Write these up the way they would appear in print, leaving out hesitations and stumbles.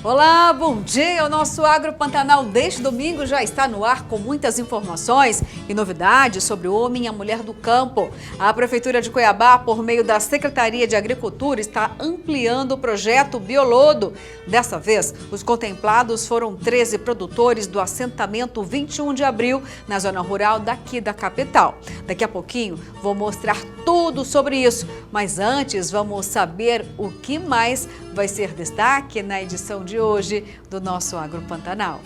Olá, bom dia! O nosso Agro Pantanal deste domingo já está no ar com muitas informações e novidades sobre o homem e a mulher do campo. A Prefeitura de Cuiabá, por meio da Secretaria de Agricultura, está ampliando o projeto Biolodo. Dessa vez, os contemplados foram 13 produtores do assentamento 21 de abril, na zona rural daqui da capital. Daqui a pouquinho vou mostrar tudo sobre isso, mas antes vamos saber o que mais vai ser destaque na edição de hoje do nosso Agro Pantanal.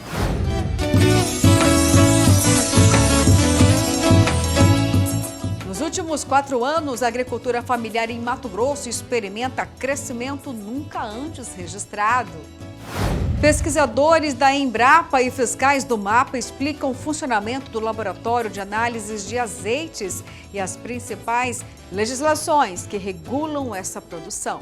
Nos últimos 4 anos, a agricultura familiar em Mato Grosso experimenta crescimento nunca antes registrado. Pesquisadores da Embrapa e fiscais do MAPA explicam o funcionamento do Laboratório de Análises de Azeites e as principais legislações que regulam essa produção.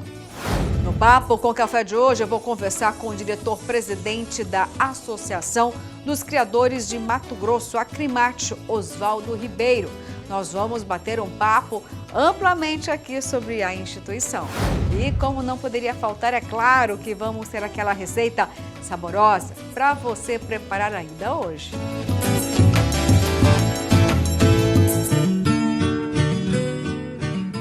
No Papo com Café de hoje, eu vou conversar com o diretor-presidente da Associação dos Criadores de Mato Grosso, Acrimate, Oswaldo Ribeiro. Nós vamos bater um papo amplamente aqui sobre a instituição. E como não poderia faltar, é claro que vamos ter aquela receita saborosa para você preparar ainda hoje.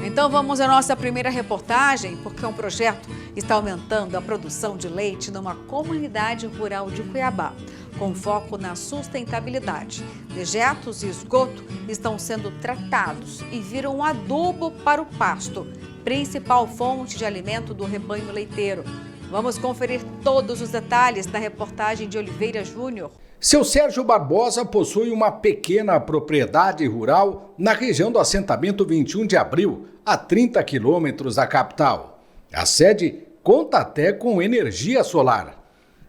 Então vamos à nossa primeira reportagem, porque um projeto está aumentando a produção de leite numa comunidade rural de Cuiabá, com foco na sustentabilidade. Dejetos e esgoto estão sendo tratados e viram um adubo para o pasto, principal fonte de alimento do rebanho leiteiro. Vamos conferir todos os detalhes na reportagem de Oliveira Júnior. Seu Sérgio Barbosa possui uma pequena propriedade rural na região do assentamento 21 de abril, a 30 quilômetros da capital. A sede conta até com energia solar.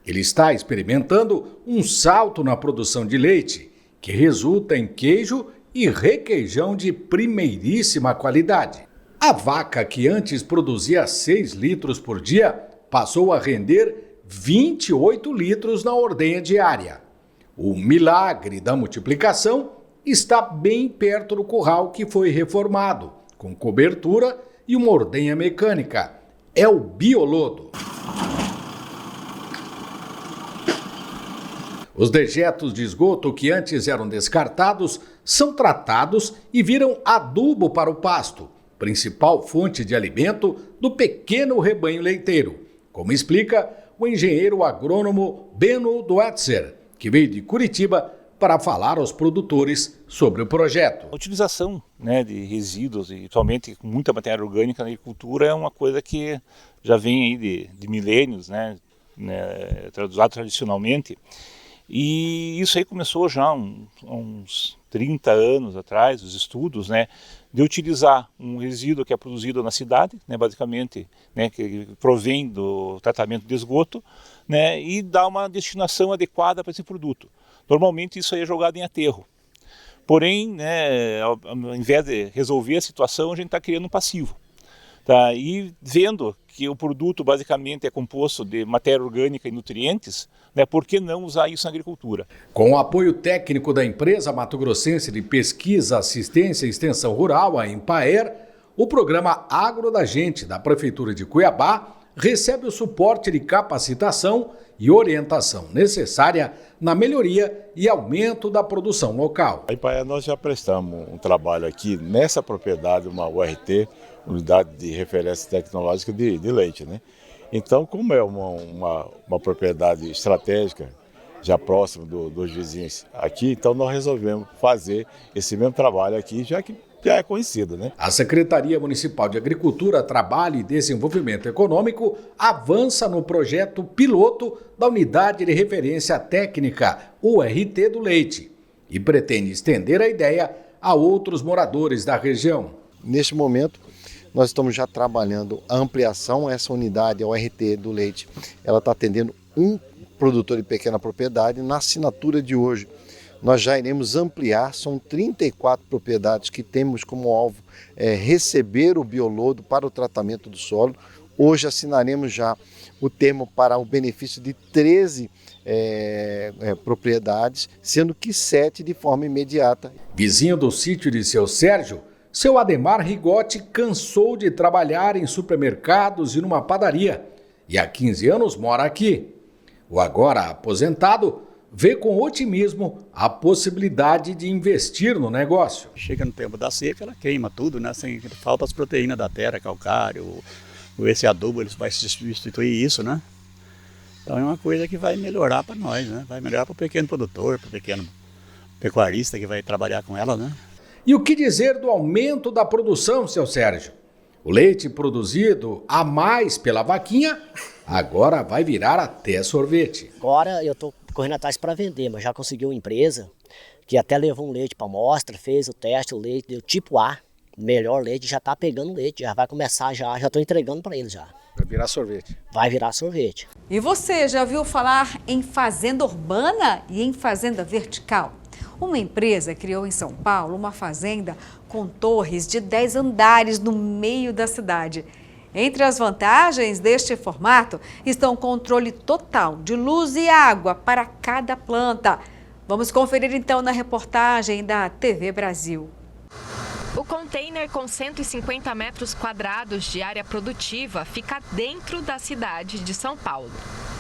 Ele está experimentando um salto na produção de leite, que resulta em queijo e requeijão de primeiríssima qualidade. A vaca, que antes produzia 6 litros por dia, passou a render 28 litros na ordenha diária. O milagre da multiplicação está bem perto do curral que foi reformado, com cobertura e uma ordenha mecânica. É o Biolodo. Os dejetos de esgoto que antes eram descartados são tratados e viram adubo para o pasto, principal fonte de alimento do pequeno rebanho leiteiro, como explica o engenheiro agrônomo Beno Duetzer, que veio de Curitiba para falar aos produtores sobre o projeto. A utilização de resíduos, e atualmente com muita matéria orgânica na agricultura, é uma coisa que já vem aí de milênios, usado tradicionalmente. E isso aí começou já há uns 30 anos atrás, os estudos, de utilizar um resíduo que é produzido na cidade, basicamente, que provém do tratamento de esgoto, e dar uma destinação adequada para esse produto. Normalmente isso aí é jogado em aterro. Porém, ao invés de resolver a situação, a gente está criando um passivo. Tá? E vendo que o produto basicamente é composto de matéria orgânica e nutrientes, por que não usar isso na agricultura? Com o apoio técnico da empresa Mato Grossense de Pesquisa, Assistência e Extensão Rural, a Empaer, o programa Agro da Gente da Prefeitura de Cuiabá recebe o suporte de capacitação e orientação necessária na melhoria e aumento da produção local. A Empaer, nós já prestamos um trabalho aqui nessa propriedade, uma URT, Unidade de Referência Tecnológica de Leite, Então, como é uma propriedade estratégica, já próximo dos vizinhos aqui, então nós resolvemos fazer esse mesmo trabalho aqui, já que já é conhecido, A Secretaria Municipal de Agricultura, Trabalho e Desenvolvimento Econômico avança no projeto piloto da Unidade de Referência Técnica, URT do Leite, e pretende estender a ideia a outros moradores da região. Neste momento, nós estamos já trabalhando a ampliação. Essa unidade, a URT do Leite, ela está atendendo um produtor de pequena propriedade. Na assinatura de hoje, nós já iremos ampliar, são 34 propriedades que temos como alvo receber o biolodo para o tratamento do solo. Hoje assinaremos já o termo para o benefício de 13 propriedades, sendo que 7 de forma imediata. Vizinho do sítio de seu Sérgio, seu Ademar Rigotti cansou de trabalhar em supermercados e numa padaria e há 15 anos mora aqui. O agora aposentado vê com otimismo a possibilidade de investir no negócio. Chega no tempo da seca, ela queima tudo, né? Sem falta as proteínas da terra, calcário, esse adubo ele vai substituir isso, né? Então é uma coisa que vai melhorar para nós, né? Vai melhorar para o pequeno produtor, para o pequeno pecuarista que vai trabalhar com ela, né? E o que dizer do aumento da produção, seu Sérgio? O leite produzido a mais pela vaquinha agora vai virar até sorvete. Agora eu estou correndo atrás para vender, mas já consegui uma empresa que até levou um leite para amostra, fez o teste, o leite deu tipo A, melhor leite, já está pegando leite, já vai começar, já estou entregando para eles já. Vai virar sorvete. Vai virar sorvete. E você já ouviu falar em fazenda urbana e em fazenda vertical? Uma empresa criou em São Paulo uma fazenda com torres de 10 andares no meio da cidade. Entre as vantagens deste formato estão o controle total de luz e água para cada planta. Vamos conferir então na reportagem da TV Brasil. O container com 150 metros quadrados de área produtiva fica dentro da cidade de São Paulo.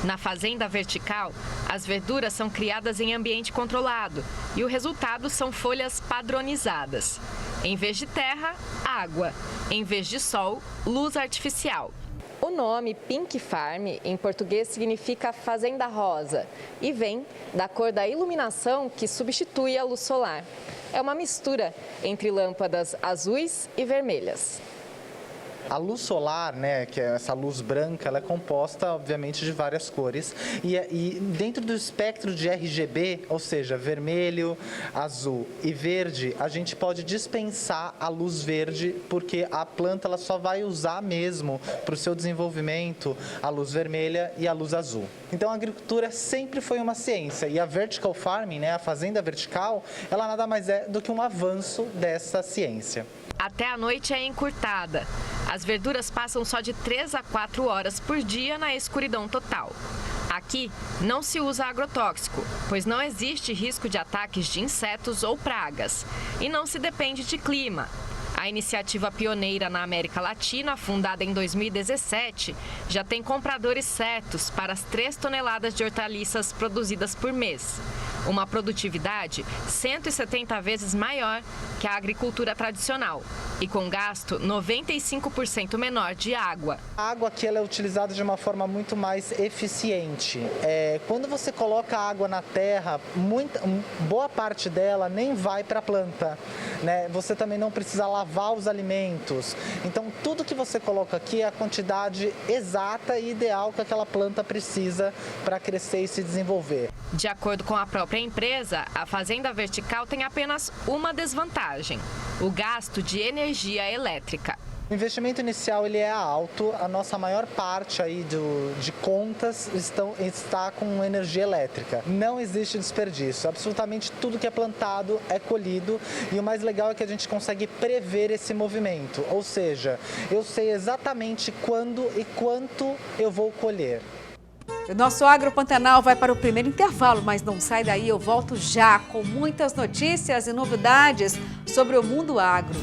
Na fazenda vertical, as verduras são criadas em ambiente controlado e o resultado são folhas padronizadas. Em vez de terra, água. Em vez de sol, luz artificial. O nome Pink Farm, em português, significa fazenda rosa e vem da cor da iluminação que substitui a luz solar. É uma mistura entre lâmpadas azuis e vermelhas. A luz solar, né, que é essa luz branca, ela é composta, obviamente, de várias cores. E dentro do espectro de RGB, ou seja, vermelho, azul e verde, a gente pode dispensar a luz verde, porque a planta ela só vai usar mesmo para o seu desenvolvimento a luz vermelha e a luz azul. Então, a agricultura sempre foi uma ciência. E a vertical farming, né, a fazenda vertical, ela nada mais é do que um avanço dessa ciência. Até a noite é encurtada. As verduras passam só de 3 a 4 horas por dia na escuridão total. Aqui não se usa agrotóxico, pois não existe risco de ataques de insetos ou pragas. E não se depende de clima. A iniciativa pioneira na América Latina, fundada em 2017, já tem compradores certos para as 3 toneladas de hortaliças produzidas por mês. Uma produtividade 170 vezes maior que a agricultura tradicional e com gasto 95% menor de água. A água aqui ela é utilizada de uma forma muito mais eficiente. Quando você coloca água na terra, boa parte dela nem vai para a planta, né? Você também não precisa lavar os alimentos. Então, tudo que você coloca aqui é a quantidade exata e ideal que aquela planta precisa para crescer e se desenvolver. De acordo com a própria empresa, a fazenda vertical tem apenas uma desvantagem: o gasto de energia elétrica. O investimento inicial ele é alto, a nossa maior parte aí de contas está com energia elétrica. Não existe desperdício, absolutamente tudo que é plantado é colhido e o mais legal é que a gente consegue prever esse movimento, ou seja, eu sei exatamente quando e quanto eu vou colher. O nosso Agro Pantanal vai para o primeiro intervalo, mas não sai daí, eu volto já com muitas notícias e novidades sobre o mundo agro.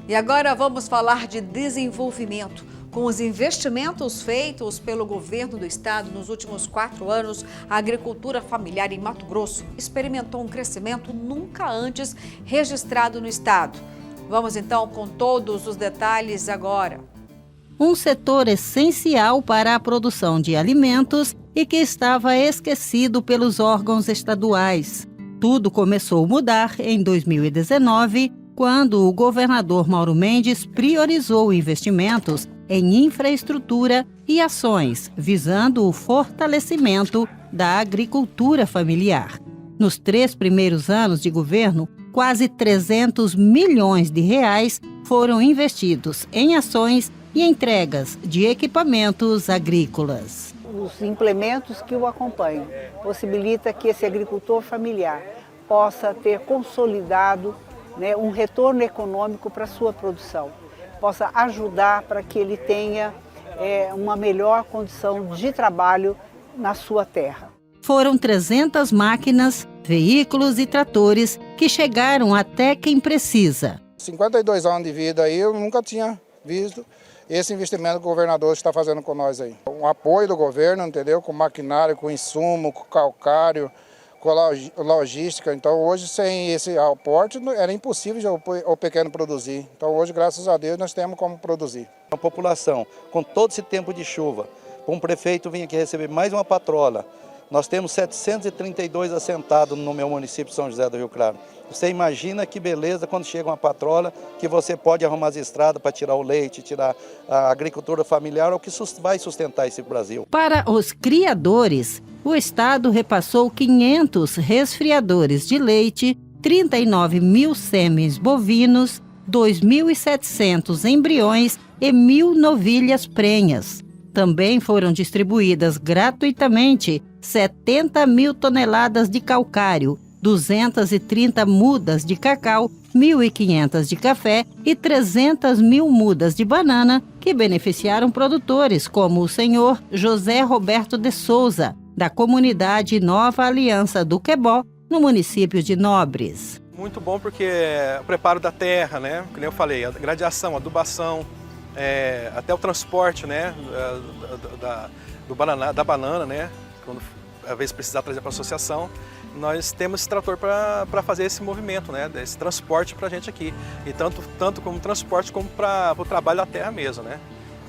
E agora vamos falar de desenvolvimento. Com os investimentos feitos pelo governo do estado nos últimos 4 anos, a agricultura familiar em Mato Grosso experimentou um crescimento nunca antes registrado no estado. Vamos então com todos os detalhes agora. Um setor essencial para a produção de alimentos e que estava esquecido pelos órgãos estaduais. Tudo começou a mudar em 2019, quando o governador Mauro Mendes priorizou investimentos em infraestrutura e ações visando o fortalecimento da agricultura familiar. Nos 3 primeiros anos de governo, quase 300 milhões de reais foram investidos em ações e entregas de equipamentos agrícolas. Os implementos que o acompanham possibilita que esse agricultor familiar possa ter consolidado um retorno econômico para a sua produção, possa ajudar para que ele tenha uma melhor condição de trabalho na sua terra. Foram 300 máquinas, veículos e tratores que chegaram até quem precisa. 52 anos de vida aí, eu nunca tinha visto esse investimento que o governador está fazendo com nós aí. Um apoio do governo, entendeu? Com maquinário, com insumo, com calcário, com logística. Então hoje sem esse aporte era impossível o pequeno produzir. Então hoje, graças a Deus, nós temos como produzir. A população, com todo esse tempo de chuva, um prefeito vinha aqui receber mais uma patrola. Nós temos 732 assentados no meu município de São José do Rio Claro. Você imagina que beleza quando chega uma patrola que você pode arrumar as estradas para tirar o leite, tirar a agricultura familiar, o que vai sustentar esse Brasil. Para os criadores, o Estado repassou 500 resfriadores de leite, 39 mil sêmens bovinos, 2.700 embriões e 1.000 novilhas prenhas. Também foram distribuídas gratuitamente 70 mil toneladas de calcário, 230 mudas de cacau, 1.500 de café e 300 mil mudas de banana, que beneficiaram produtores como o senhor José Roberto de Souza, da comunidade Nova Aliança do Quebó, no município de Nobres. Muito bom porque o preparo da terra, né? Como eu falei, a gradiação, a adubação, até o transporte, né? Da banana, né? Quando às vezes precisar trazer para a associação, nós temos esse trator para fazer esse movimento, né? Esse transporte para a gente aqui. E tanto como transporte como para o trabalho da terra mesmo, né?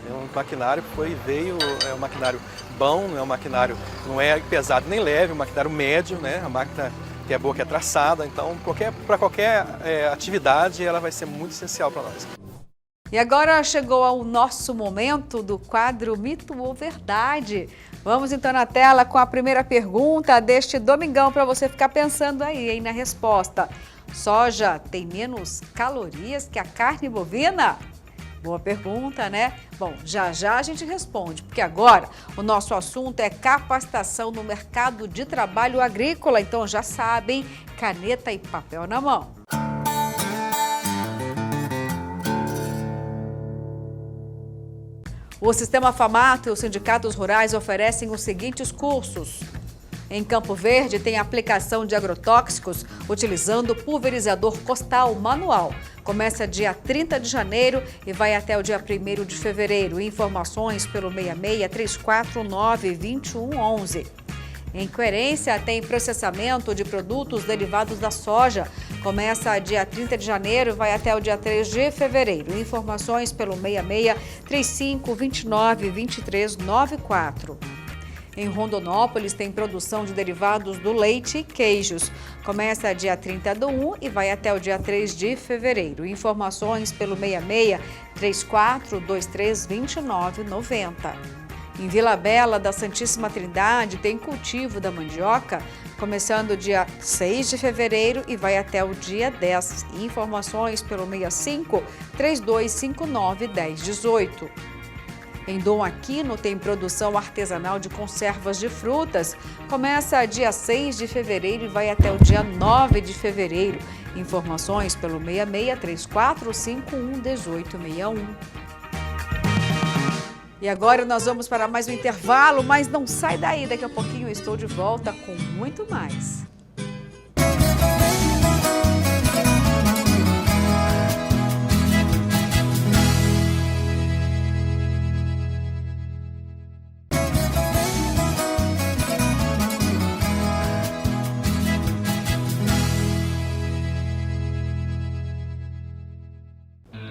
É um maquinário que veio, é um maquinário bom, não é um maquinário, não é pesado nem leve, é um maquinário médio, né? A máquina que é boa, que é traçada, então para qualquer atividade ela vai ser muito essencial para nós. E agora chegou ao nosso momento do quadro Mito ou Verdade. Vamos então na tela com a primeira pergunta deste domingão para você ficar pensando aí, na resposta. Soja tem menos calorias que a carne bovina? Boa pergunta, né? Bom, já a gente responde, porque agora o nosso assunto é capacitação no mercado de trabalho agrícola. Então já sabem, caneta e papel na mão. O Sistema FAMATO e os sindicatos rurais oferecem os seguintes cursos. Em Campo Verde, tem aplicação de agrotóxicos utilizando pulverizador costal manual. Começa dia 30 de janeiro e vai até o dia 1º de fevereiro. Informações pelo 66-349-2111. Em Querência, tem processamento de produtos derivados da soja. Começa dia 30 de janeiro e vai até o dia 3 de fevereiro. Informações pelo 66-3529-2394. Em Rondonópolis, tem produção de derivados do leite e queijos. Começa dia 30 do 1 e vai até o dia 3 de fevereiro. Informações pelo 66-3423-2990. Em Vila Bela da Santíssima Trindade, tem cultivo da mandioca, começando dia 6 de fevereiro e vai até o dia 10. Informações pelo 65-3259-1018. Em Dom Aquino, tem produção artesanal de conservas de frutas. Começa dia 6 de fevereiro e vai até o dia 9 de fevereiro. Informações pelo 66-3451-1861. E agora nós vamos para mais um intervalo, mas não sai daí, daqui a pouquinho eu estou de volta com muito mais.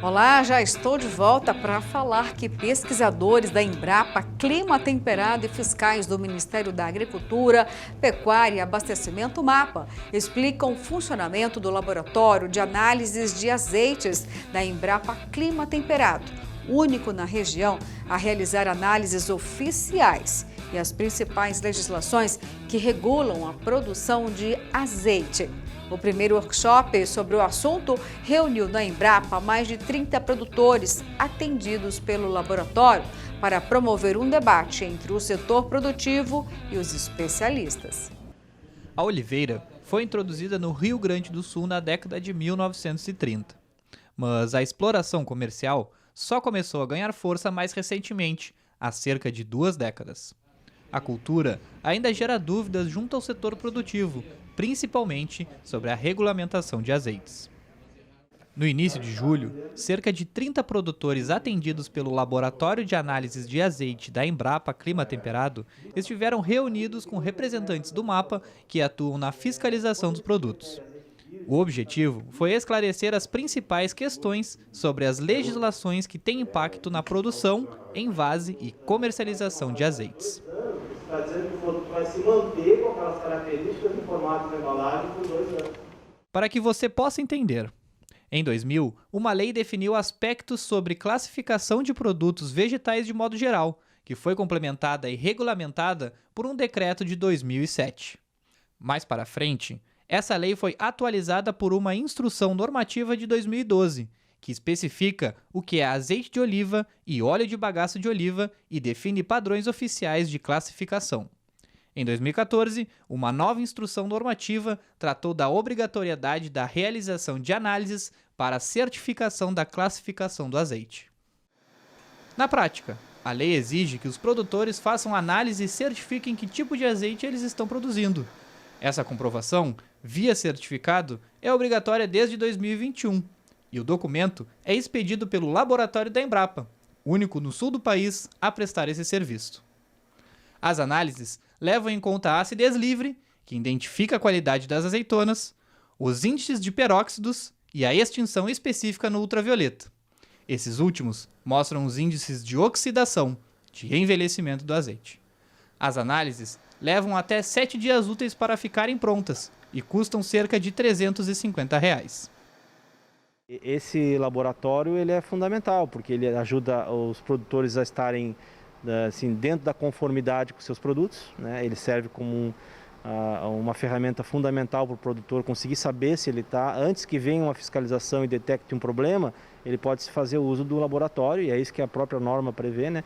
Olá, já estou de volta para falar que pesquisadores da Embrapa, Clima Temperado e fiscais do Ministério da Agricultura, Pecuária e Abastecimento MAPA explicam o funcionamento do laboratório de análises de azeites da Embrapa Clima Temperado, único na região a realizar análises oficiais e as principais legislações que regulam a produção de azeite. O primeiro workshop sobre o assunto reuniu na Embrapa mais de 30 produtores atendidos pelo laboratório para promover um debate entre o setor produtivo e os especialistas. A oliveira foi introduzida no Rio Grande do Sul na década de 1930, mas a exploração comercial só começou a ganhar força mais recentemente, há cerca de 2 décadas. A cultura ainda gera dúvidas junto ao setor produtivo, principalmente sobre a regulamentação de azeites. No início de julho, cerca de 30 produtores atendidos pelo Laboratório de Análises de Azeite da Embrapa Clima Temperado estiveram reunidos com representantes do MAPA que atuam na fiscalização dos produtos. O objetivo foi esclarecer as principais questões sobre as legislações que têm impacto na produção, envase e comercialização de azeites. Está dizendo que o produto vai se manter com aquelas características do formato da embalagem por 2 anos. Para que você possa entender, em 2000, uma lei definiu aspectos sobre classificação de produtos vegetais de modo geral, que foi complementada e regulamentada por um decreto de 2007. Mais para frente, essa lei foi atualizada por uma instrução normativa de 2012, que especifica o que é azeite de oliva e óleo de bagaço de oliva e define padrões oficiais de classificação. Em 2014, uma nova instrução normativa tratou da obrigatoriedade da realização de análises para a certificação da classificação do azeite. Na prática, a lei exige que os produtores façam análise e certifiquem que tipo de azeite eles estão produzindo. Essa comprovação, via certificado, é obrigatória desde 2021 e o documento é expedido pelo laboratório da Embrapa, único no sul do país a prestar esse serviço. As análises levam em conta a acidez livre, que identifica a qualidade das azeitonas, os índices de peróxidos e a extinção específica no ultravioleta. Esses últimos mostram os índices de oxidação, de envelhecimento do azeite. As análises levam até 7 dias úteis para ficarem prontas e custam cerca de R$ 350. Esse laboratório ele é fundamental, porque ele ajuda os produtores a estarem assim, dentro da conformidade com seus produtos, né? Ele serve como uma ferramenta fundamental para o produtor conseguir saber se ele está, antes que venha uma fiscalização e detecte um problema, ele pode fazer o uso do laboratório, e é isso que a própria norma prevê, né?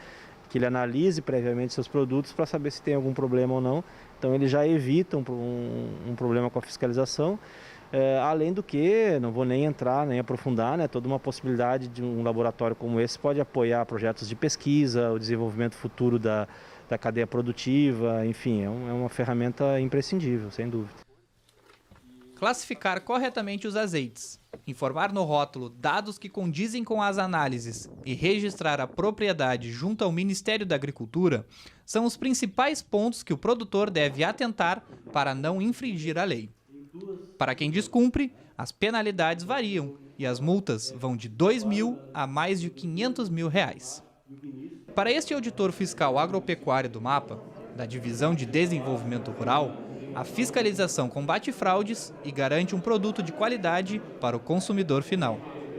Que ele analise previamente seus produtos para saber se tem algum problema ou não. Então ele já evita um problema com a fiscalização. Além do que, não vou nem entrar, nem aprofundar, né, toda uma possibilidade de um laboratório como esse pode apoiar projetos de pesquisa, o desenvolvimento futuro da cadeia produtiva, enfim, é uma ferramenta imprescindível, sem dúvida. Classificar corretamente os azeites, informar no rótulo dados que condizem com as análises e registrar a propriedade junto ao Ministério da Agricultura são os principais pontos que o produtor deve atentar para não infringir a lei. Para quem descumpre, as penalidades variam e as multas vão de R$ 2.000 a mais de R$ 500.000. Para este auditor fiscal agropecuário do MAPA, da Divisão de Desenvolvimento Rural, a fiscalização combate fraudes e garante um produto de qualidade para o consumidor final.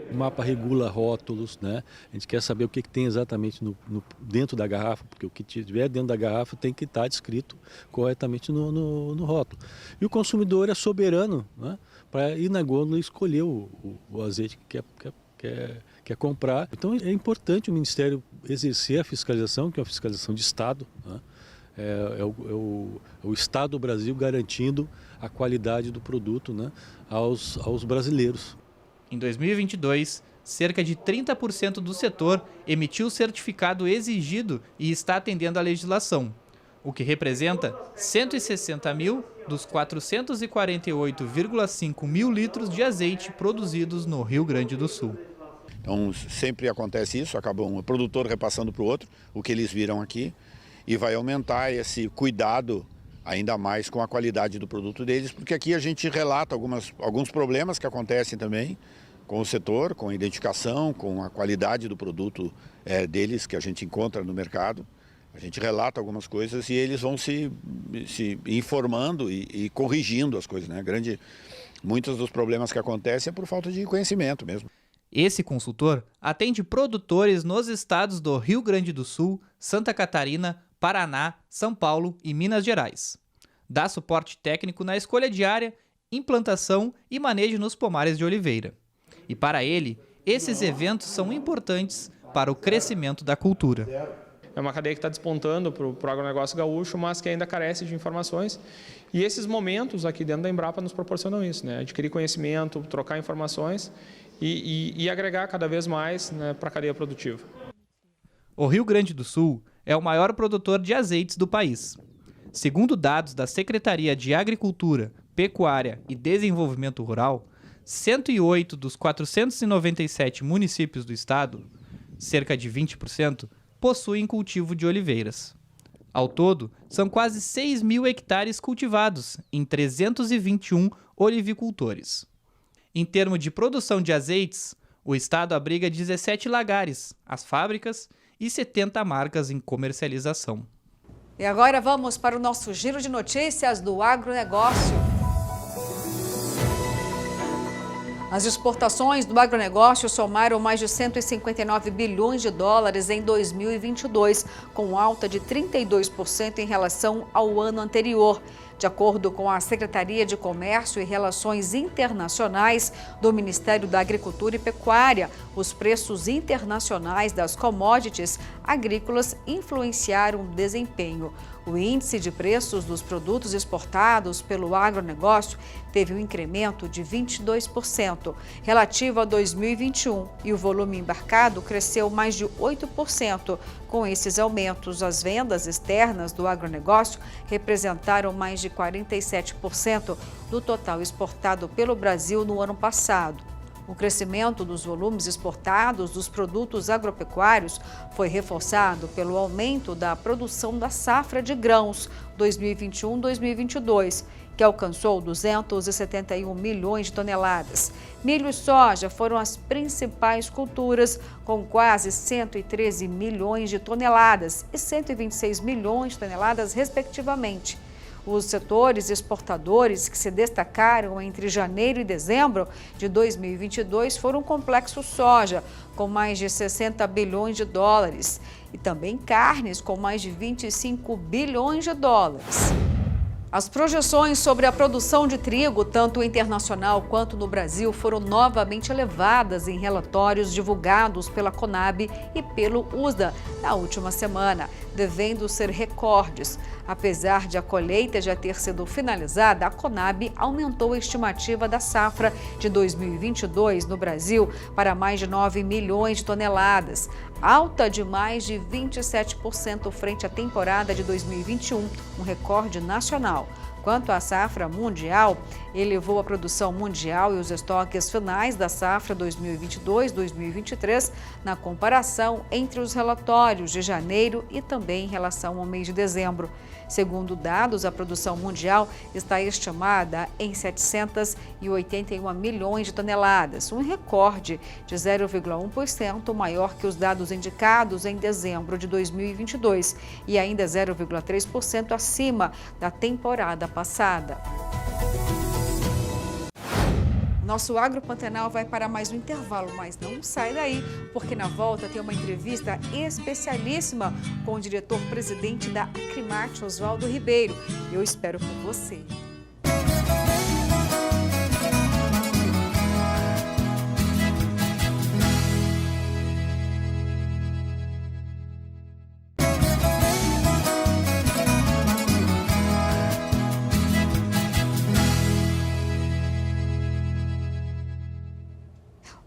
O MAPA regula rótulos, né? A gente quer saber o que tem exatamente dentro da garrafa, porque o que tiver dentro da garrafa tem que estar descrito corretamente no rótulo. E o consumidor é soberano, né? Para ir na gôndola e escolher o azeite que quer comprar. Então é importante o Ministério exercer a fiscalização, que é uma fiscalização de Estado, né? É o Estado do Brasil garantindo a qualidade do produto, né, aos brasileiros. Em 2022, cerca de 30% do setor emitiu o certificado exigido e está atendendo à legislação, o que representa 160 mil dos 448,5 mil litros de azeite produzidos no Rio Grande do Sul. Então sempre acontece isso, acaba um produtor repassando para o outro o que eles viram aqui e vai aumentar esse cuidado ainda mais com a qualidade do produto deles, porque aqui a gente relata alguns problemas que acontecem também com o setor, com a identificação, com a qualidade do produto deles que a gente encontra no mercado. A gente relata algumas coisas e eles vão se informando e corrigindo as coisas, né? Muitos dos problemas que acontecem é por falta de conhecimento mesmo. Esse consultor atende produtores nos estados do Rio Grande do Sul, Santa Catarina, Paraná, São Paulo e Minas Gerais. Dá suporte técnico na escolha de área, implantação e manejo nos pomares de oliveira. E para ele, esses eventos são importantes para o crescimento da cultura. é uma cadeia que está despontando para o agronegócio gaúcho, mas que ainda carece de informações. E esses momentos aqui dentro da Embrapa nos proporcionam isso, né? Adquirir conhecimento, trocar informações e agregar cada vez mais, né, para a cadeia produtiva. O Rio Grande do Sul é o maior produtor de azeites do país. Segundo dados da Secretaria de Agricultura, Pecuária e Desenvolvimento Rural, 108 dos 497 municípios do estado, cerca de 20%, possuem cultivo de oliveiras. Ao todo, são quase 6 mil hectares cultivados em 321 olivicultores. Em termos de produção de azeites, o estado abriga 17 lagares, as fábricas e 70 marcas em comercialização. E agora vamos para o nosso giro de notícias do agronegócio. As exportações do agronegócio somaram mais de 159 bilhões de dólares em 2022, com alta de 32% em relação ao ano anterior. De acordo com a Secretaria de Comércio e Relações Internacionais do Ministério da Agricultura e Pecuária, os preços internacionais das commodities agrícolas influenciaram o desempenho. O índice de preços dos produtos exportados pelo agronegócio teve um incremento de 22% relativo a 2021 e o volume embarcado cresceu mais de 8%. Com esses aumentos, as vendas externas do agronegócio representaram mais de 47% do total exportado pelo Brasil no ano passado. O crescimento dos volumes exportados dos produtos agropecuários foi reforçado pelo aumento da produção da safra de grãos 2021-2022, que alcançou 271 milhões de toneladas. Milho e soja foram as principais culturas, com quase 113 milhões de toneladas e 126 milhões de toneladas, respectivamente. Os setores exportadores que se destacaram entre janeiro e dezembro de 2022 foram o complexo soja, com mais de 60 bilhões de dólares, e também carnes, com mais de 25 bilhões de dólares. As projeções sobre a produção de trigo, tanto internacional quanto no Brasil, foram novamente elevadas em relatórios divulgados pela Conab e pelo USDA na última semana, devendo ser recordes. Apesar de a colheita já ter sido finalizada, a Conab aumentou a estimativa da safra de 2022 no Brasil para mais de 9 milhões de toneladas, alta de mais de 27% frente à temporada de 2021, um recorde nacional. Quanto à safra mundial, elevou a produção mundial e os estoques finais da safra 2022-2023 na comparação entre os relatórios de janeiro e também em relação ao mês de dezembro. Segundo dados, a produção mundial está estimada em 781 milhões de toneladas, um recorde de 0,1% maior que os dados indicados em dezembro de 2022 e ainda 0,3% acima da temporada passada. Nosso Agro Pantanal vai para mais um intervalo, mas não sai daí, porque na volta tem uma entrevista especialíssima com o diretor-presidente da Acrimate, Oswaldo Ribeiro. Eu espero por você.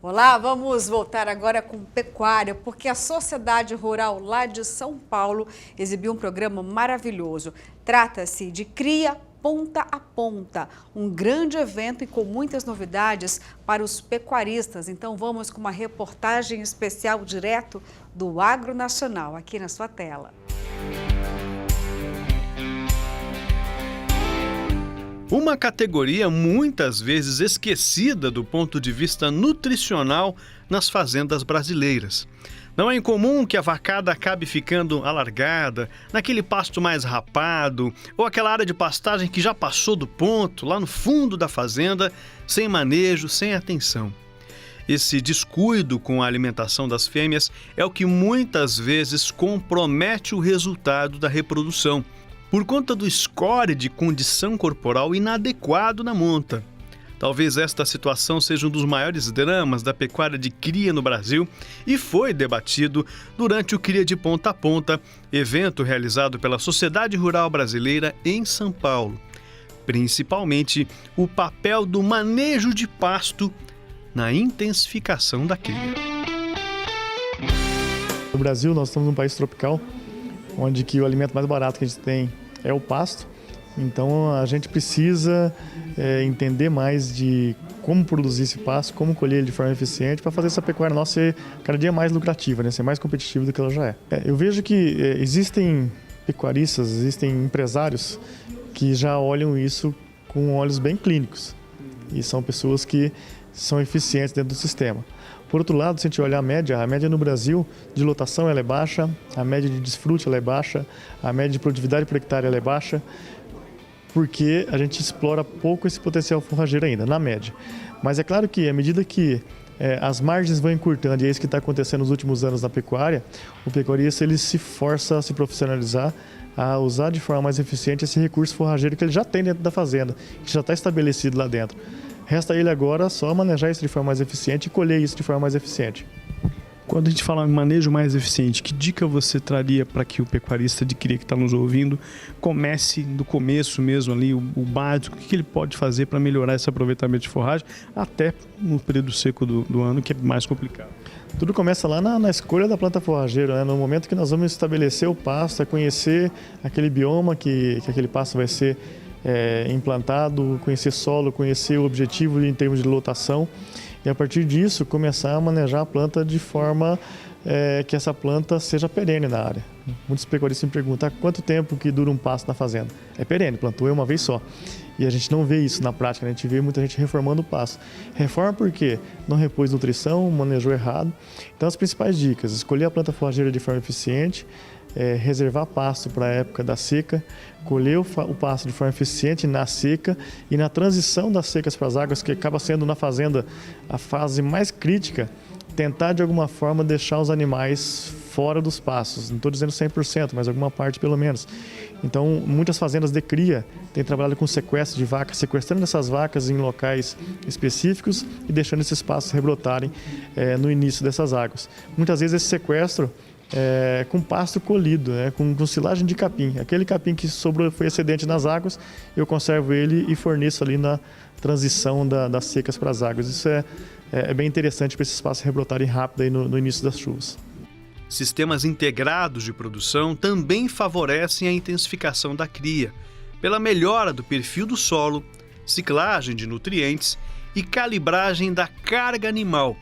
Olá, vamos voltar agora com pecuária, porque a Sociedade Rural lá de São Paulo exibiu um programa maravilhoso. Trata-se de Cria Ponta a Ponta, um grande evento e com muitas novidades para os pecuaristas. Então vamos com uma reportagem especial direto do Agro Nacional, aqui na sua tela. Uma categoria muitas vezes esquecida do ponto de vista nutricional nas fazendas brasileiras. Não é incomum que a vacada acabe ficando alargada, naquele pasto mais rapado, ou aquela área de pastagem que já passou do ponto, lá no fundo da fazenda, sem manejo, sem atenção. Esse descuido com a alimentação das fêmeas é o que muitas vezes compromete o resultado da reprodução, por conta do score de condição corporal inadequado na monta. Talvez esta situação seja um dos maiores dramas da pecuária de cria no Brasil e foi debatido durante o Cria de Ponta a Ponta, evento realizado pela Sociedade Rural Brasileira em São Paulo. Principalmente o papel do manejo de pasto na intensificação da cria. No Brasil, nós estamos num país tropical, onde que o alimento mais barato que a gente tem é o pasto. Então a gente precisa entender mais de como produzir esse pasto, como colher ele de forma eficiente para fazer essa pecuária nossa ser cada dia mais lucrativa, né? Ser mais competitiva do que ela já é. Eu vejo que existem pecuaristas, existem empresários que já olham isso com olhos bem clínicos e são pessoas que são eficientes dentro do sistema. Por outro lado, se a gente olhar a média no Brasil de lotação ela é baixa, a média de desfrute ela é baixa, a média de produtividade por hectare ela é baixa, porque a gente explora pouco esse potencial forrageiro ainda, na média. Mas é claro que, à medida que as margens vão encurtando, e é isso que está acontecendo nos últimos anos na pecuária, o pecuarista ele se força a se profissionalizar, a usar de forma mais eficiente esse recurso forrageiro que ele já tem dentro da fazenda, que já está estabelecido lá dentro. Resta ele agora só manejar isso de forma mais eficiente e colher isso de forma mais eficiente. Quando a gente fala em manejo mais eficiente, que dica você traria para que o pecuarista de cria que está nos ouvindo comece do começo mesmo ali, o básico, o que ele pode fazer para melhorar esse aproveitamento de forragem até no período seco do ano, que é mais complicado? Tudo começa lá na escolha da planta forrageira, né? No momento que nós vamos estabelecer o pasto, é conhecer aquele bioma que aquele pasto vai ser implantado, conhecer solo, conhecer o objetivo em termos de lotação e a partir disso começar a manejar a planta de forma que essa planta seja perene na área. Muitos pecuaristas me perguntam quanto tempo que dura um pasto na fazenda. É perene, plantou uma vez só. E a gente não vê isso na prática, né? A gente vê muita gente reformando o pasto. Reforma porque não repôs nutrição, manejou errado. Então as principais dicas, escolher a planta forrageira de forma eficiente, reservar pasto para a época da seca, colher o pasto de forma eficiente na seca e na transição das secas para as águas, que acaba sendo na fazenda a fase mais crítica, tentar de alguma forma deixar os animais fora dos pastos. Não estou dizendo 100%, mas alguma parte pelo menos. Então, muitas fazendas de cria têm trabalhado com sequestro de vacas, sequestrando essas vacas em locais específicos e deixando esses pastos rebrotarem no início dessas águas. Muitas vezes esse sequestro com pasto colhido, né, com silagem de capim. Aquele capim que sobrou, foi excedente nas águas, eu conservo ele e forneço ali na transição das secas para as águas. Isso é bem interessante para esses pastos rebrotarem rápido aí no início das chuvas. Sistemas integrados de produção também favorecem a intensificação da cria, pela melhora do perfil do solo, ciclagem de nutrientes e calibragem da carga animal,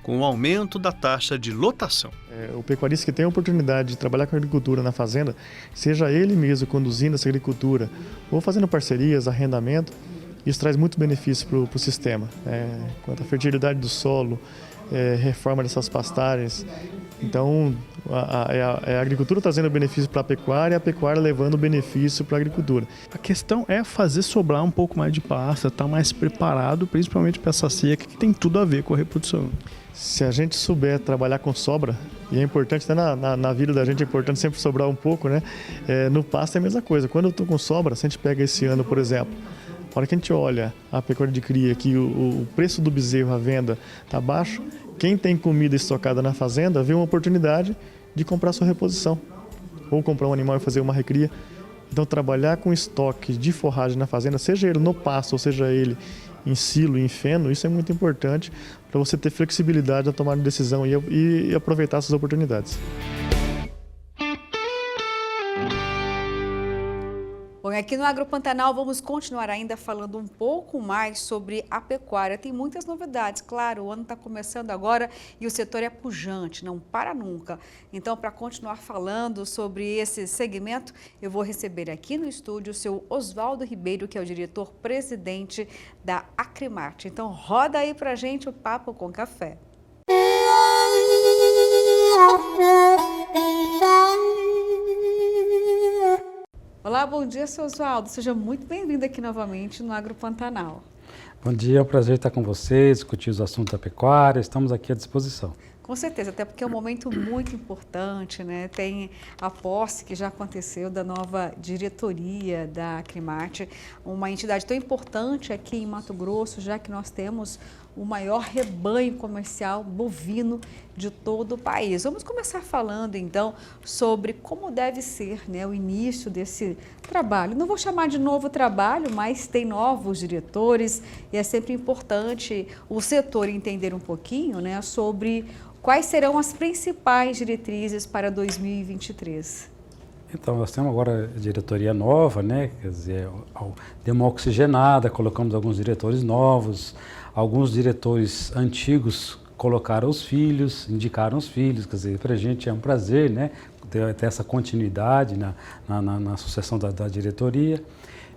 com o aumento da taxa de lotação. O pecuarista que tem a oportunidade de trabalhar com a agricultura na fazenda, seja ele mesmo conduzindo essa agricultura ou fazendo parcerias, arrendamento, isso traz muito benefício para o sistema. Quanto à fertilidade do solo, reforma dessas pastagens. Então, a agricultura trazendo benefício para a pecuária levando benefício para a agricultura. A questão é fazer sobrar um pouco mais de pasta, estar mais preparado, principalmente para essa seca, que tem tudo a ver com a reprodução. Se a gente souber trabalhar com sobra, e é importante, até na vida da gente é importante sempre sobrar um pouco, né? No pasto é a mesma coisa. Quando eu estou com sobra, se a gente pega esse ano, por exemplo, na hora que a gente olha a pecuária de cria, que o preço do bezerro à venda está baixo, quem tem comida estocada na fazenda vê uma oportunidade de comprar sua reposição, ou comprar um animal e fazer uma recria. Então, trabalhar com estoque de forragem na fazenda, seja ele no pasto ou seja ele em silo, em feno, isso é muito importante para você ter flexibilidade na tomada de decisão e aproveitar essas oportunidades. Bom, aqui no AgroPantanal vamos continuar ainda falando um pouco mais sobre a pecuária. Tem muitas novidades, claro, o ano está começando agora e o setor é pujante, não para nunca. Então, para continuar falando sobre esse segmento, eu vou receber aqui no estúdio o seu Oswaldo Ribeiro, que é o diretor-presidente da Acrimate. Então, roda aí para a gente o Papo com Café. Olá, bom dia, seu Oswaldo. Seja muito bem-vindo aqui novamente no AgroPantanal. Bom dia, é um prazer estar com vocês, discutir os assuntos da pecuária, estamos aqui à disposição. Com certeza, até porque é um momento muito importante, né? Tem a posse que já aconteceu da nova diretoria da Acrimate, uma entidade tão importante aqui em Mato Grosso, já que nós temos o maior rebanho comercial bovino de todo o país. Vamos começar falando, então, sobre como deve ser, né, o início desse trabalho. Não vou chamar de novo trabalho, mas tem novos diretores e é sempre importante o setor entender um pouquinho, né, sobre quais serão as principais diretrizes para 2023. Então, nós temos agora a diretoria nova, né? Quer dizer, deu uma oxigenada, colocamos alguns diretores novos, alguns diretores antigos colocaram os filhos, indicaram os filhos, quer dizer, para a gente é um prazer, né? Ter essa continuidade na sucessão da diretoria.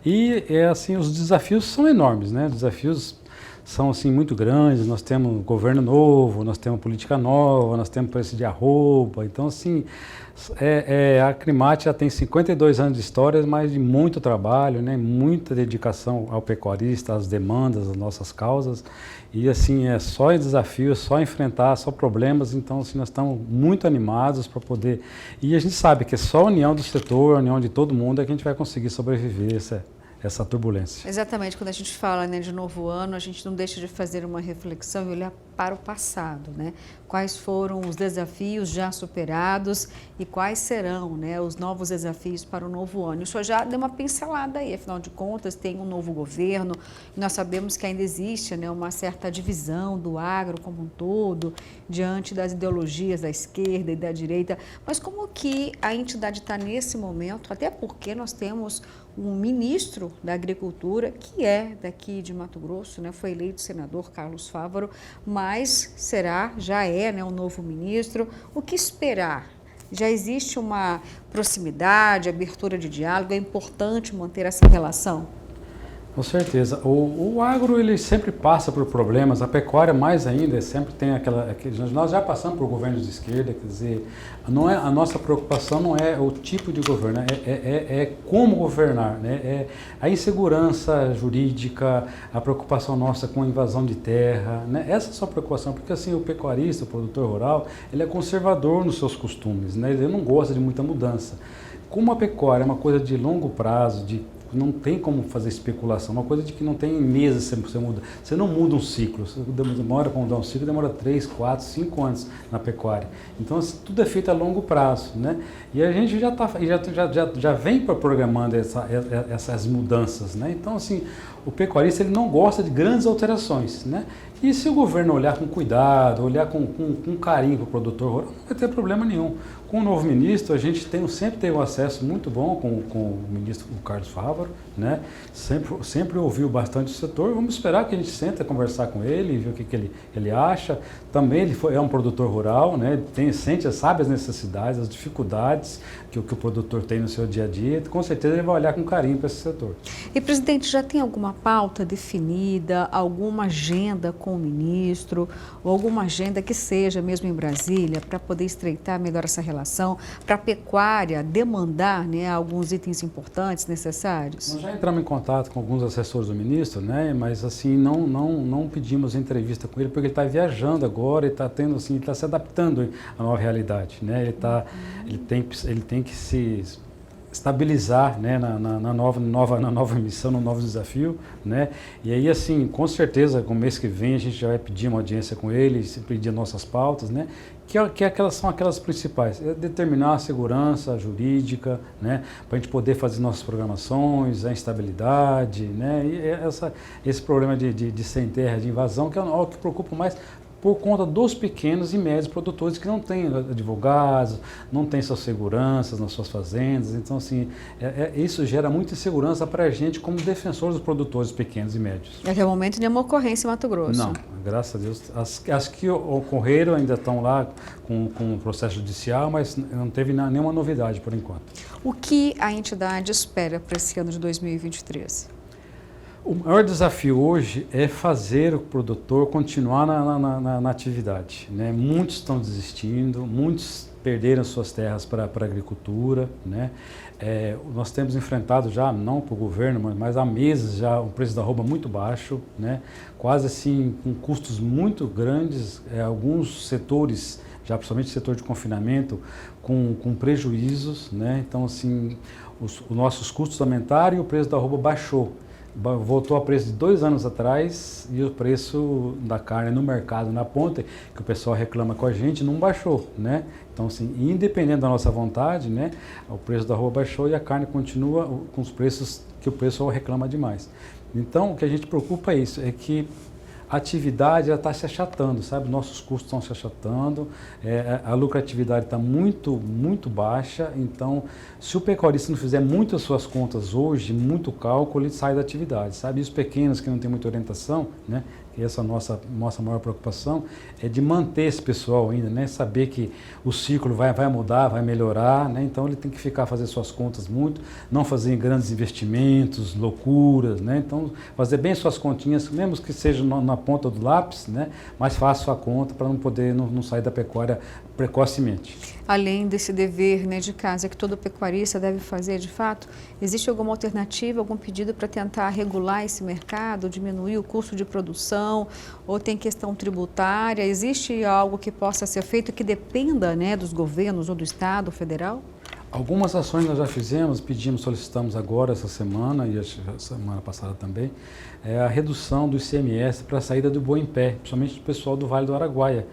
E, assim, os desafios são enormes, né? Os desafios são assim muito grandes, nós temos governo novo, nós temos política nova, nós temos preço de arroba, então assim, a Acrimate já tem 52 anos de história, mas de muito trabalho, né, muita dedicação ao pecuarista, às demandas, às nossas causas, e assim, é só desafios, só enfrentar, só problemas, então assim, nós estamos muito animados para poder, e a gente sabe que é só a união do setor, a união de todo mundo é que a gente vai conseguir sobreviver essa turbulência. Exatamente, quando a gente fala, né, de novo ano, a gente não deixa de fazer uma reflexão e olhar para o passado, né? Quais foram os desafios já superados e quais serão, né, os novos desafios para o novo ano. Isso já deu uma pincelada aí, afinal de contas, tem um novo governo, e nós sabemos que ainda existe, né, uma certa divisão do agro como um todo, diante das ideologias da esquerda e da direita, mas como que a entidade está nesse momento, até porque nós temos um ministro da Agricultura, que é daqui de Mato Grosso, né, foi eleito senador Carlos Fávaro, mas já é, né, um novo ministro. O que esperar? Já existe uma proximidade, abertura de diálogo, é importante manter essa relação? Com certeza. O agro, ele sempre passa por problemas, a pecuária mais ainda, sempre tem nós já passamos por governos de esquerda, quer dizer, a nossa preocupação não é o tipo de governo, é como governar, né? É a insegurança jurídica, a preocupação nossa com a invasão de terra, né? Essa é a sua preocupação, porque assim, o pecuarista, o produtor rural, ele é conservador nos seus costumes, né? Ele não gosta de muita mudança. Como a pecuária é uma coisa de longo prazo, não tem como fazer especulação, uma coisa de que não tem meses você muda. Você não muda um ciclo, você demora para mudar um ciclo, demora 3, 4, 5 anos na pecuária. Então, tudo é feito a longo prazo, né? E a gente já vem programando essas mudanças, né? Então, assim, o pecuarista ele não gosta de grandes alterações, né? E se o governo olhar com cuidado, olhar com carinho para o produtor rural, não vai ter problema nenhum. Com o novo ministro, a gente sempre teve um acesso muito bom com o ministro Carlos Fávaro, né? Sempre ouviu bastante o setor. Vamos esperar que a gente sente a conversar com ele e ver o que ele acha. Também ele é um produtor rural, né? Sabe as necessidades, as dificuldades que o produtor tem no seu dia a dia. Com certeza ele vai olhar com carinho para esse setor. E, presidente, já tem alguma pauta definida, alguma agenda com o ministro, ou alguma agenda que seja mesmo em Brasília, para poder estreitar melhor essa relação, para a pecuária demandar, né, alguns itens importantes, necessários? Nós já entramos em contato com alguns assessores do ministro, né, mas assim, não pedimos entrevista com ele, porque ele está viajando agora e está tendo, assim, está se adaptando à nova realidade, né, ele tem que se estabilizar, né, na nova missão, no novo desafio, né? E aí, assim, com certeza, no mês que vem a gente já vai pedir uma audiência com ele, pedir nossas pautas, né? Que são aquelas principais, determinar a segurança jurídica, né? Para a gente poder fazer nossas programações, a instabilidade, né? E esse problema de sem terra, de invasão, que é o que preocupa mais, por conta dos pequenos e médios produtores que não têm advogados, não têm suas seguranças nas suas fazendas. Então, assim, isso gera muita insegurança para a gente como defensores dos produtores pequenos e médios. Até o momento, nenhuma ocorrência em Mato Grosso? Não, graças a Deus. As que ocorreram ainda estão lá com o processo judicial, mas não teve nenhuma novidade por enquanto. O que a entidade espera para esse ano de 2023? O maior desafio hoje é fazer o produtor continuar na atividade, né? Muitos estão desistindo, muitos perderam suas terras para a agricultura, né? Nós temos enfrentado já, não para o governo, mas há meses já o preço da arroba muito baixo, né? Quase assim com custos muito grandes, alguns setores, já principalmente o setor de confinamento, com prejuízos, né? Então assim, os nossos custos aumentaram e o preço da arroba baixou. Voltou a preço de 2 anos atrás e o preço da carne no mercado, na ponta, que o pessoal reclama com a gente, não baixou, né? Então, assim, independente da nossa vontade, né, o preço da arroba baixou e a carne continua com os preços que o pessoal reclama demais. Então, o que a gente preocupa é isso, é que a atividade está se achatando, sabe? Nossos custos estão se achatando, a lucratividade está muito, muito baixa. Então, se o pecuarista não fizer muitas suas contas hoje, muito cálculo, ele sai da atividade, sabe? E os pequenos que não têm muita orientação, né? E essa é a nossa maior preocupação, é de manter esse pessoal ainda, né? Saber que o ciclo vai mudar, vai melhorar, né? Então ele tem que fazer suas contas muito, não fazer grandes investimentos, loucuras, né? Então fazer bem suas continhas, mesmo que seja na ponta do lápis, né? Mas faça sua conta para não sair da pecuária precocemente. Além desse dever, né, de casa que todo pecuarista deve fazer de fato, existe alguma alternativa, algum pedido para tentar regular esse mercado, diminuir o custo de produção, ou tem questão tributária? Existe algo que possa ser feito que dependa, né, dos governos ou do Estado, federal? Algumas ações nós já fizemos, solicitamos agora essa semana e a semana passada também, a redução do ICMS para a saída do boi em pé, principalmente do pessoal do Vale do Araguaia,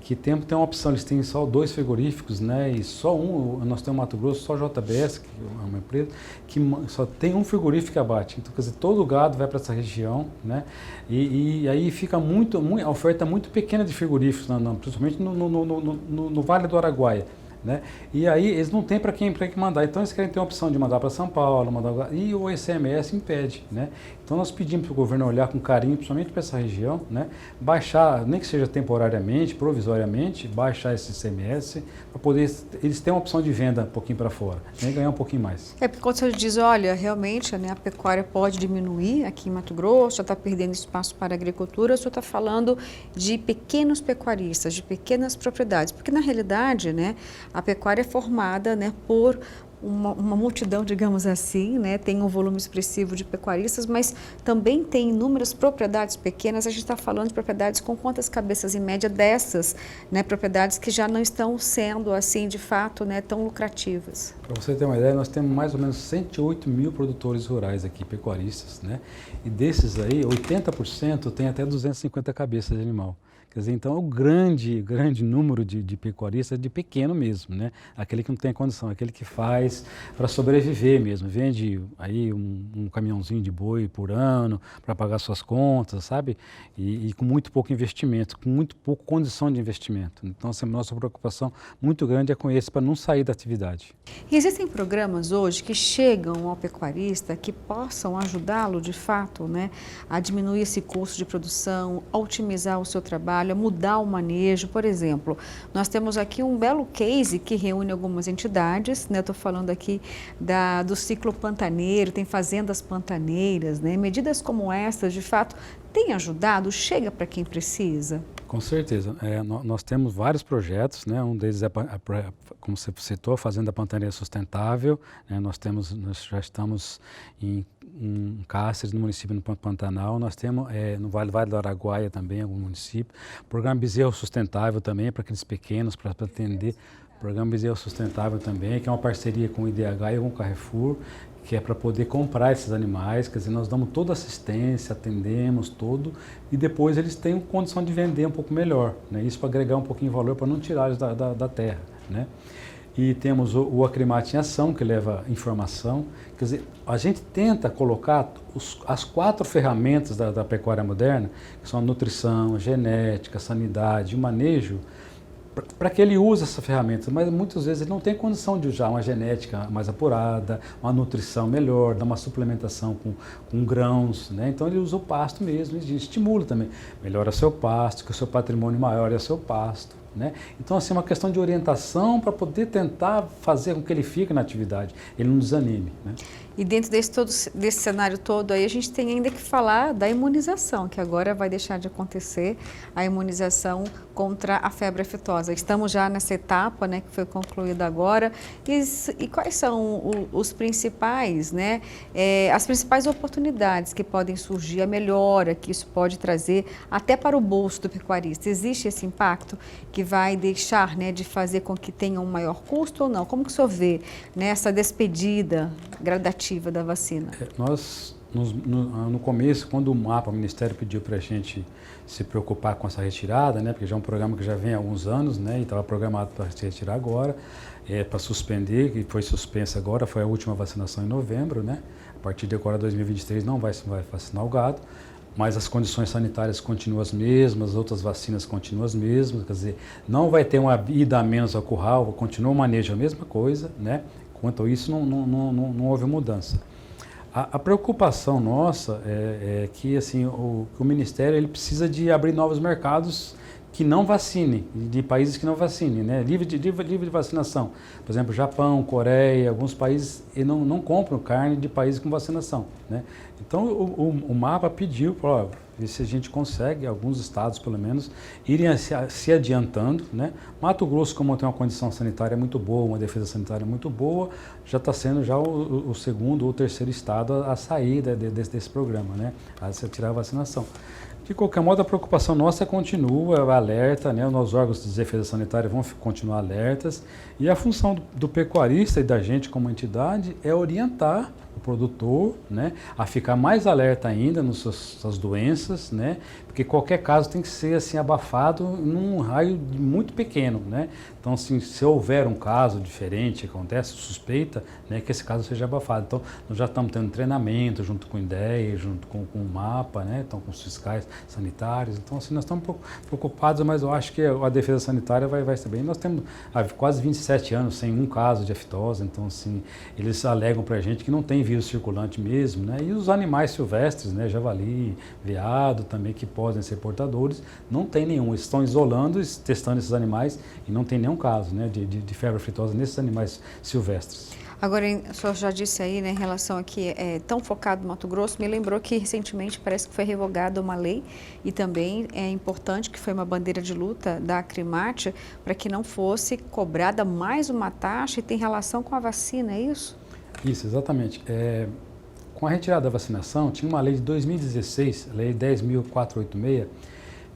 que tem uma opção, eles têm só 2 frigoríficos, né, e só nós temos Mato Grosso, só JBS, que é uma empresa, que só tem um frigorífico que abate. Então, quer dizer, todo o gado vai para essa região, né, e aí fica a oferta muito pequena de frigoríficos, principalmente no Vale do Araguaia. Né? E aí eles não têm para quem mandar, então eles querem ter a opção de mandar para São Paulo, e o ICMS impede, né? Então nós pedimos para o governo olhar com carinho, principalmente para essa região, né? Baixar, nem que seja temporariamente, provisoriamente, baixar esse ICMS, para poder eles terem uma opção de venda um pouquinho para fora, né? Ganhar um pouquinho mais. Porque quando você diz, olha, realmente, né, a pecuária pode diminuir aqui em Mato Grosso, já está perdendo espaço para a agricultura, o senhor está falando de pequenos pecuaristas, de pequenas propriedades, porque na realidade, né, a pecuária é formada, né, por uma multidão, digamos assim, né, tem um volume expressivo de pecuaristas, mas também tem inúmeras propriedades pequenas. A gente está falando de propriedades com quantas cabeças em média dessas, né, propriedades que já não estão sendo, assim, de fato, né, tão lucrativas. Para você ter uma ideia, nós temos mais ou menos 108 mil produtores rurais aqui, pecuaristas, né, e desses aí, 80% tem até 250 cabeças de animal. Quer dizer, então é um grande número de pecuaristas de pequeno mesmo, né? Aquele que não tem condição, aquele que faz para sobreviver mesmo, vende aí um caminhãozinho de boi por ano para pagar suas contas, sabe? E com muito pouco investimento, com muito pouco condição de investimento. Então, a nossa preocupação muito grande é com esse, para não sair da atividade. E existem programas hoje que chegam ao pecuarista que possam ajudá-lo de fato, né, a diminuir esse custo de produção, a otimizar o seu trabalho, a mudar o manejo. Por exemplo, nós temos aqui um belo case que reúne algumas entidades, né? Estou falando aqui do ciclo pantaneiro, tem fazendas pantaneiras, né? Medidas como essas, de fato, têm ajudado? Chega para quem precisa? Com certeza. Nós temos vários projetos, né? Um deles é, como você citou, a Fazenda Pantaneira Sustentável, né? Nós já estamos em Cáceres, no município do Pantanal. Nós temos no Vale do Araguaia também, algum município. O Programa Bezerro Sustentável também, para aqueles pequenos, para atender. O Programa Bezerro Sustentável também, que é uma parceria com o IDH e com o Carrefour, que é para poder comprar esses animais. Quer dizer, nós damos toda a assistência, atendemos tudo, e depois eles têm condição de vender um pouco melhor, né? Isso para agregar um pouquinho de valor, para não tirar eles da terra, né? E temos o Acrimate em Ação, que leva informação. Quer dizer, a gente tenta colocar as 4 ferramentas da pecuária moderna, que são a nutrição, a genética, a sanidade e o manejo, para que ele use essa ferramenta, mas muitas vezes ele não tem condição de usar uma genética mais apurada, uma nutrição melhor, dar uma suplementação com grãos, né? Então ele usa o pasto mesmo, e estimula também, melhora seu pasto, que o seu patrimônio maior é o seu pasto, né? Então, assim, é uma questão de orientação para poder tentar fazer com que ele fique na atividade, ele não desanime, né? E dentro desse cenário todo aí, a gente tem ainda que falar da imunização, que agora vai deixar de acontecer a imunização contra a febre aftosa. Estamos já nessa etapa, né, que foi concluída agora. E quais são os principais, né, as principais oportunidades que podem surgir, a melhora que isso pode trazer até para o bolso do pecuarista? Existe esse impacto que vai deixar, né, de fazer com que tenha um maior custo ou não? Como que o senhor vê, né, essa despedida gradativa da vacina? Nós, no começo, quando o MAPA, o Ministério, pediu para a gente se preocupar com essa retirada, né, porque já é um programa que já vem há alguns anos, né, e estava programado para se retirar agora, para suspender, que foi suspensa agora, foi a última vacinação em novembro, né, a partir de agora, 2023, não vai vacinar o gado, mas as condições sanitárias continuam as mesmas, as outras vacinas continuam as mesmas, quer dizer, não vai ter uma ida a menos ao curral, continua o manejo a mesma coisa, né? Quanto a isso, não houve mudança. A preocupação nossa é que assim, o Ministério ele precisa de abrir novos mercados que não vacinem, de países que não vacinem, né? Livre de vacinação. Por exemplo, Japão, Coreia, alguns países não compram carne de países com vacinação, né? Então, o MAPA pediu para ver se a gente consegue, alguns estados pelo menos, irem se adiantando, né? Mato Grosso, como tem uma condição sanitária muito boa, uma defesa sanitária muito boa, já está sendo já o segundo ou terceiro estado a sair desse programa, né? A se tirar a vacinação. De qualquer modo, a preocupação nossa continua, alerta, né? Os órgãos de defesa sanitária vão continuar alertas e a função do pecuarista e da gente como entidade é orientar o produtor, né, a ficar mais alerta ainda nas suas doenças, né, porque qualquer caso tem que ser assim abafado num raio muito pequeno, né. Então, assim, se houver um caso diferente, acontece, suspeita, né, que esse caso seja abafado. Então, nós já estamos tendo treinamento junto com o INDEA, junto com o MAPA, né, então com os fiscais sanitários. Então, assim, nós estamos preocupados, mas eu acho que a defesa sanitária vai ser bem. Nós temos quase 27 anos sem um caso de aftosa, então, assim, eles alegam para a gente que não tem vírus circulante mesmo, né? E os animais silvestres, né? Javali, veado também, que podem ser portadores, não tem nenhum. Eles estão isolando e testando esses animais e não tem nenhum caso, né, de febre aftosa nesses animais silvestres. Agora, o senhor já disse aí, né, em relação a que é tão focado no Mato Grosso, me lembrou que recentemente parece que foi revogada uma lei e também é importante que foi uma bandeira de luta da Acrimate para que não fosse cobrada mais uma taxa e tem relação com a vacina, é isso? Isso, exatamente. Com a retirada da vacinação, tinha uma lei de 2016, a Lei 10.486,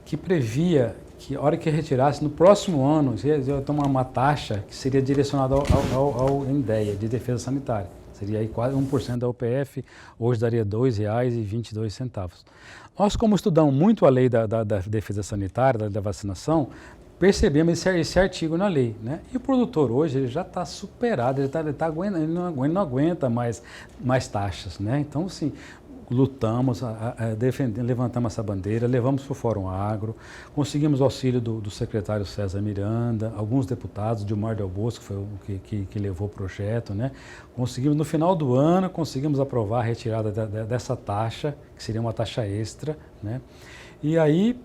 que previa que a hora que retirasse, no próximo ano, ia tomar uma taxa que seria direcionada ao INDEA, de Defesa Sanitária. Seria aí quase 1% da UPF, hoje daria R$ 2,22. Nós, como estudamos muito a lei da Defesa Sanitária, da vacinação, percebemos esse artigo na lei, né? E o produtor hoje ele já está superado, ele não aguenta mais taxas, né? Então, assim, lutamos, levantamos essa bandeira, levamos para o Fórum Agro, conseguimos o auxílio do secretário César Miranda, alguns deputados, Dilmar Del Bosco, que foi o que levou o projeto, né? Conseguimos, no final do ano, conseguimos aprovar a retirada dessa taxa, que seria uma taxa extra, né? E aí,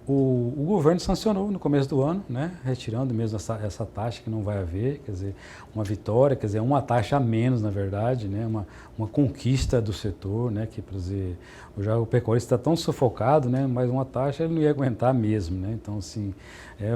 o governo sancionou no começo do ano, né, retirando mesmo essa taxa que não vai haver, quer dizer, uma vitória, quer dizer, uma taxa a menos, na verdade, né, uma conquista do setor, né, que, por exemplo, já o pecuarista está tão sufocado, né, mas uma taxa ele não ia aguentar mesmo, né, então, assim,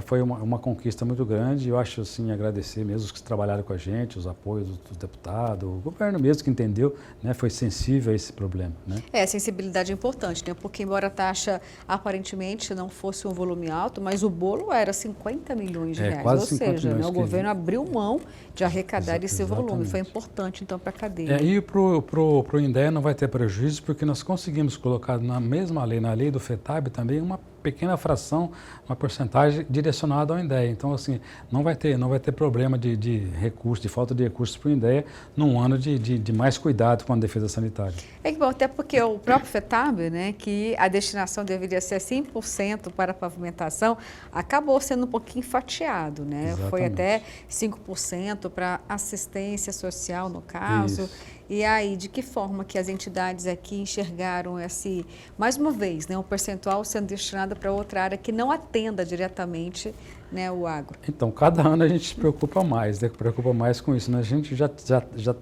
foi uma conquista muito grande. Eu acho, assim, agradecer mesmo os que trabalharam com a gente, os apoios dos deputados, o governo mesmo que entendeu, né, foi sensível a esse problema, né. A sensibilidade é importante, né, porque embora a taxa aparentemente não fosse um volume alto, mas o bolo era 50 milhões de reais, ou seja, né, o governo abriu mão de arrecadar esse volume, foi importante então para a cadeia. E para o INDEA não vai ter prejuízo, porque nós conseguimos colocar na mesma lei, na lei do FETAB também, uma pequena fração, uma porcentagem direcionada ao INDEA. Então, assim, não vai ter problema de recurso, de falta de recursos para o INDEA num ano de mais cuidado com a defesa sanitária. É que bom, até porque o próprio FETAB, né, que a destinação deveria ser 100% para a pavimentação, acabou sendo um pouquinho fatiado, né? Exatamente. Foi até 5% para assistência social, no caso. Isso. E aí, de que forma que as entidades aqui enxergaram mais uma vez, né, um percentual sendo destinado para outra área que não atenda diretamente, né, o agro? Então, cada ano a gente se preocupa mais, né? Preocupa mais com isso, né? A gente já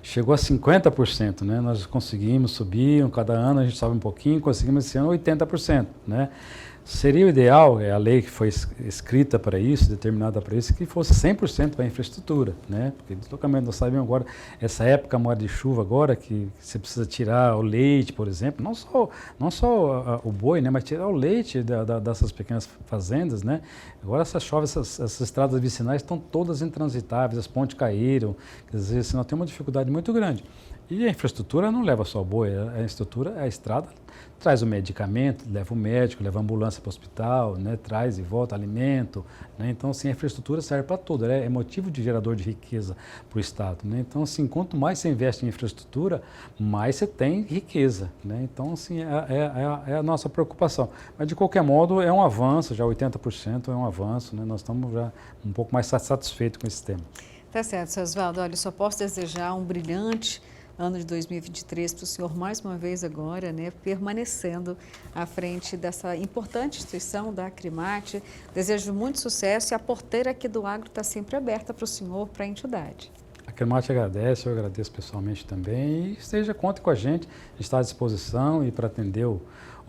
chegou a 50%, né? Nós conseguimos subir, cada ano a gente sobe um pouquinho, conseguimos esse ano 80%, né? Seria o ideal, a lei que foi escrita para isso, determinada para isso, que fosse 100% para a infraestrutura, né? Porque deslocamento, nós sabemos agora, essa época maior de chuva agora, que você precisa tirar o leite, por exemplo, não só o boi, né? Mas tirar o leite dessas pequenas fazendas, né? Agora essas estradas vicinais estão todas intransitáveis, as pontes caíram, quer dizer, senão tem uma dificuldade muito grande. E a infraestrutura não leva só boi, a estrada traz o medicamento, leva o médico, leva a ambulância para o hospital, né, traz e volta alimento, né, então assim, a infraestrutura serve para tudo, é motivo de gerador de riqueza para o Estado, né, então assim, quanto mais você investe em infraestrutura, mais você tem riqueza, né, então assim, é a nossa preocupação, mas de qualquer modo é um avanço, já 80% é um avanço, né, nós estamos já um pouco mais satisfeitos com esse tema. Tá certo, seu Oswaldo, olha, só posso desejar um brilhante ano de 2023 para o senhor mais uma vez agora, né, permanecendo à frente dessa importante instituição da Acrimate. Desejo muito sucesso e a porteira aqui do Agro está sempre aberta para o senhor, para a entidade. A Acrimate agradece, eu agradeço pessoalmente também e conte com a gente, está à disposição e para atender o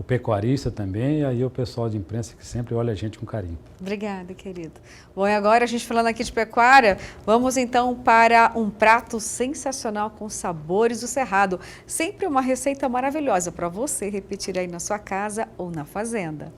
pecuarista também e aí o pessoal de imprensa que sempre olha a gente com carinho. Obrigada, querido. Bom, e agora a gente falando aqui de pecuária, vamos então para um prato sensacional com sabores do Cerrado. Sempre uma receita maravilhosa para você repetir aí na sua casa ou na fazenda.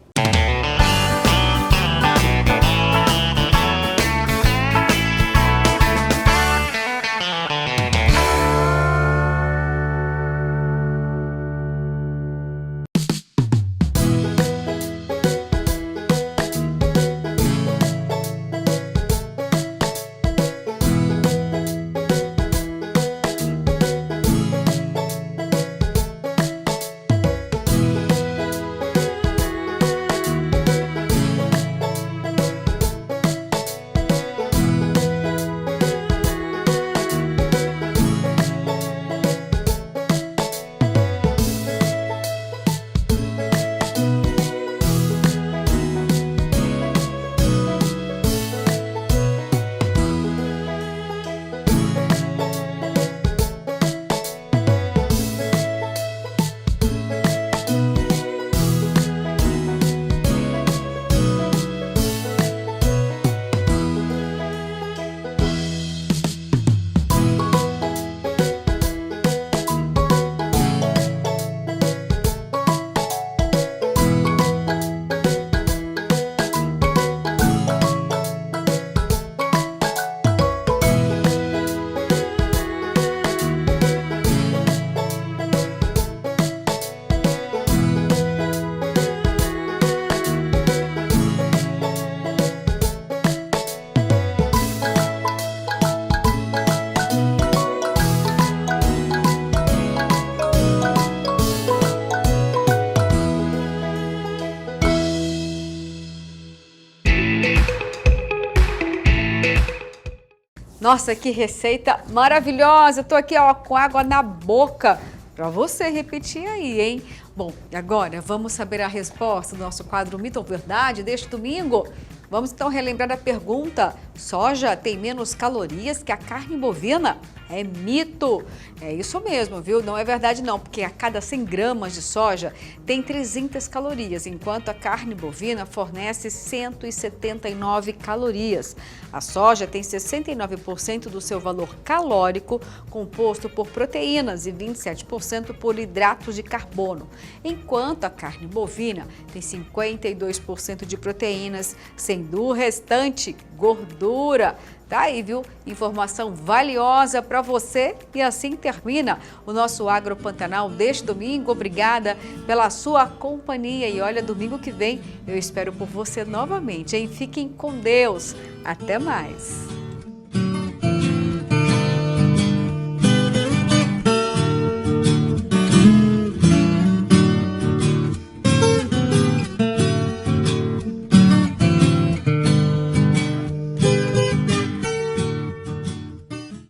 Nossa, que receita maravilhosa! Eu tô aqui ó, com água na boca para você repetir aí, hein? Bom, agora vamos saber a resposta do nosso quadro Mito ou Verdade deste domingo. Vamos então relembrar a pergunta: soja tem menos calorias que a carne bovina? É mito. É isso mesmo, viu? Não é verdade não, porque a cada 100 gramas de soja tem 300 calorias, enquanto a carne bovina fornece 179 calorias. A soja tem 69% do seu valor calórico composto por proteínas e 27% por hidratos de carbono, enquanto a carne bovina tem 52% de proteínas, sendo o restante gordura. Tá aí, viu? Informação valiosa para você e assim termina o nosso Agro Pantanal deste domingo. Obrigada pela sua companhia e olha, domingo que vem eu espero por você novamente, hein? Fiquem com Deus. Até mais.